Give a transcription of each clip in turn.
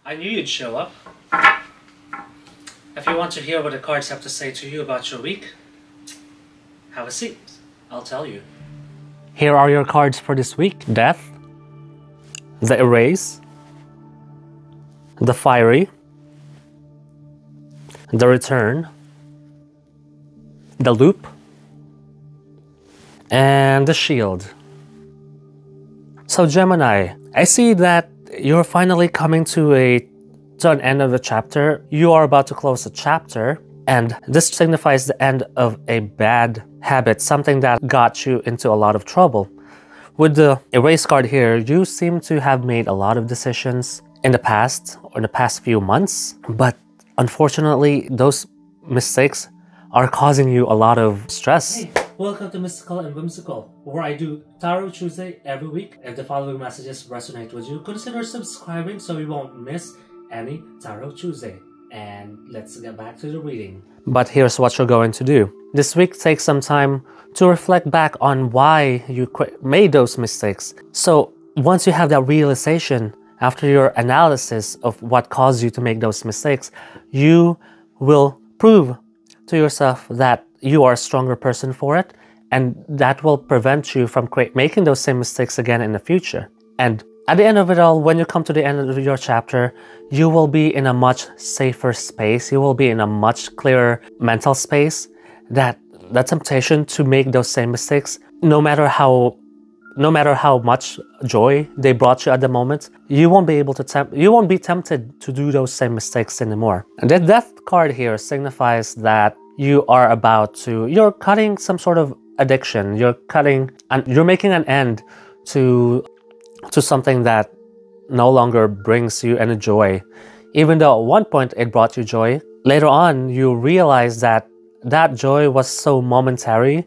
I knew you'd show up. If you want to hear what the cards have to say to you about your week, have a seat. I'll tell you. Here are your cards for this week. Death, the Erase, the Fiery, the Return, the Loop, and the Shield. So Gemini, I see that you're finally coming to an end of the chapter. You are about to close a chapter, and this signifies the end of a bad habit, something that got you into a lot of trouble. With the Erase card here, you seem to have made a lot of decisions in the past, or in the past few months, but unfortunately, those mistakes are causing you a lot of stress. Hey, welcome to Mystical and Whimsical, where I do Tarot Tuesday every week. If the following messages resonate with you, consider subscribing so you won't miss any Tarot Tuesday. And let's get back to the reading. But here's what you're going to do. This week, take some time to reflect back on why you made those mistakes. So once you have that realization, after your analysis of what caused you to make those mistakes, you will prove to yourself that you are a stronger person for it, and that will prevent you from making those same mistakes again in the future. And at the end of it all, when you come to the end of your chapter, you will be in a much safer space. You will be in a much clearer mental space, that the temptation to make those same mistakes, no matter how much joy they brought you at the moment, you won't be tempted to do those same mistakes anymore. And the Death card here signifies that you're cutting some sort of addiction. You're making an end to something that no longer brings you any joy. Even though at one point it brought you joy, later on you realize that that joy was so momentary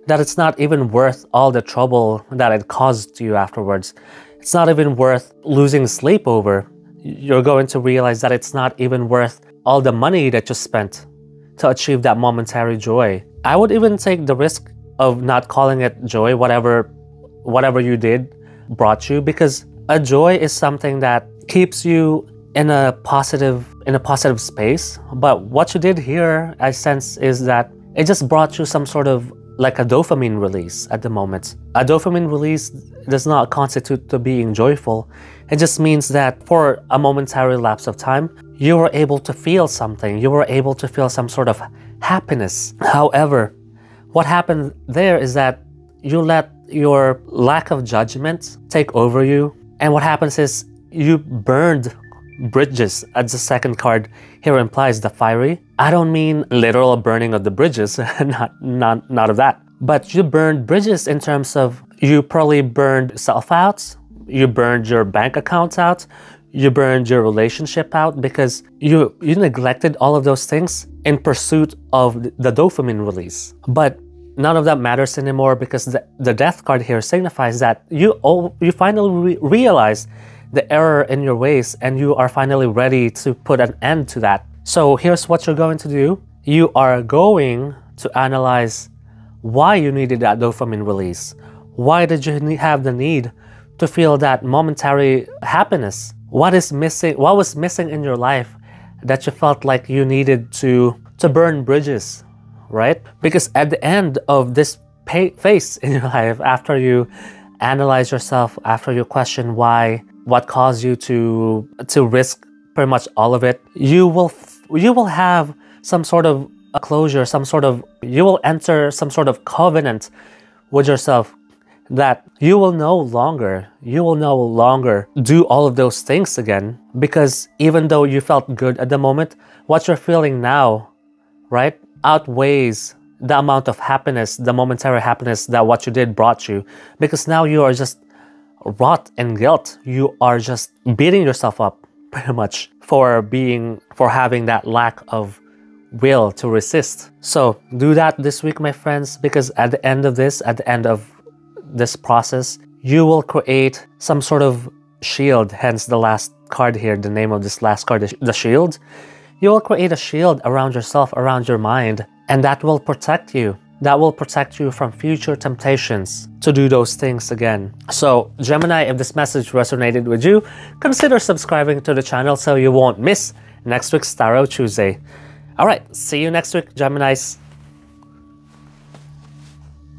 that it's not even worth all the trouble that it caused you afterwards. It's not even worth losing sleep over. You're going to realize that it's not even worth all the money that you spent to achieve that momentary joy. I would even take the risk of not calling it joy, whatever you did brought you, because a joy is something that keeps you in a positive space. But what you did here, I sense, is that it just brought you some sort of like a dopamine release at the moment. A dopamine release does not constitute to being joyful. It just means that for a momentary lapse of time, you were able to feel something. You were able to feel some sort of happiness. However, what happened there is that you let your lack of judgment take over you. And what happens is you burned bridges, as the second card here implies, the Fiery. I don't mean literal burning of the bridges, not of that. But you burned bridges in terms of you probably burned self out, you burned your bank accounts out, you burned your relationship out, because you neglected all of those things in pursuit of the dopamine release. But none of that matters anymore, because the Death card here signifies that you finally realize the error in your ways, and you are finally ready to put an end to that. So here's what you're going to do. You are going to analyze why you needed that dopamine release. Why did you have the need to feel that momentary happiness? What was missing in your life that you felt like you needed to burn bridges, right? Because at the end of this phase in your life, after you analyze yourself, after you question what caused you to risk pretty much all of it, you will have some sort of a closure, you will enter some sort of covenant with yourself that you will no longer do all of those things again. Because even though you felt good at the moment, what you're feeling now, right, outweighs the amount of happiness, the momentary happiness that what you did brought you. Because now you are just rot in guilt. You are just beating yourself up pretty much for having that lack of will to resist. So do that this week, my friends, because at the end of this process, you will create some sort of shield, hence the last card here, the name of this last card, the Shield. You will create a shield around yourself, around your mind, and that will protect you. that will protect you from future temptations to do those things again. So Gemini, if this message resonated with you, consider subscribing to the channel so you won't miss next week's Tarot Tuesday. Alright, see you next week, Geminis.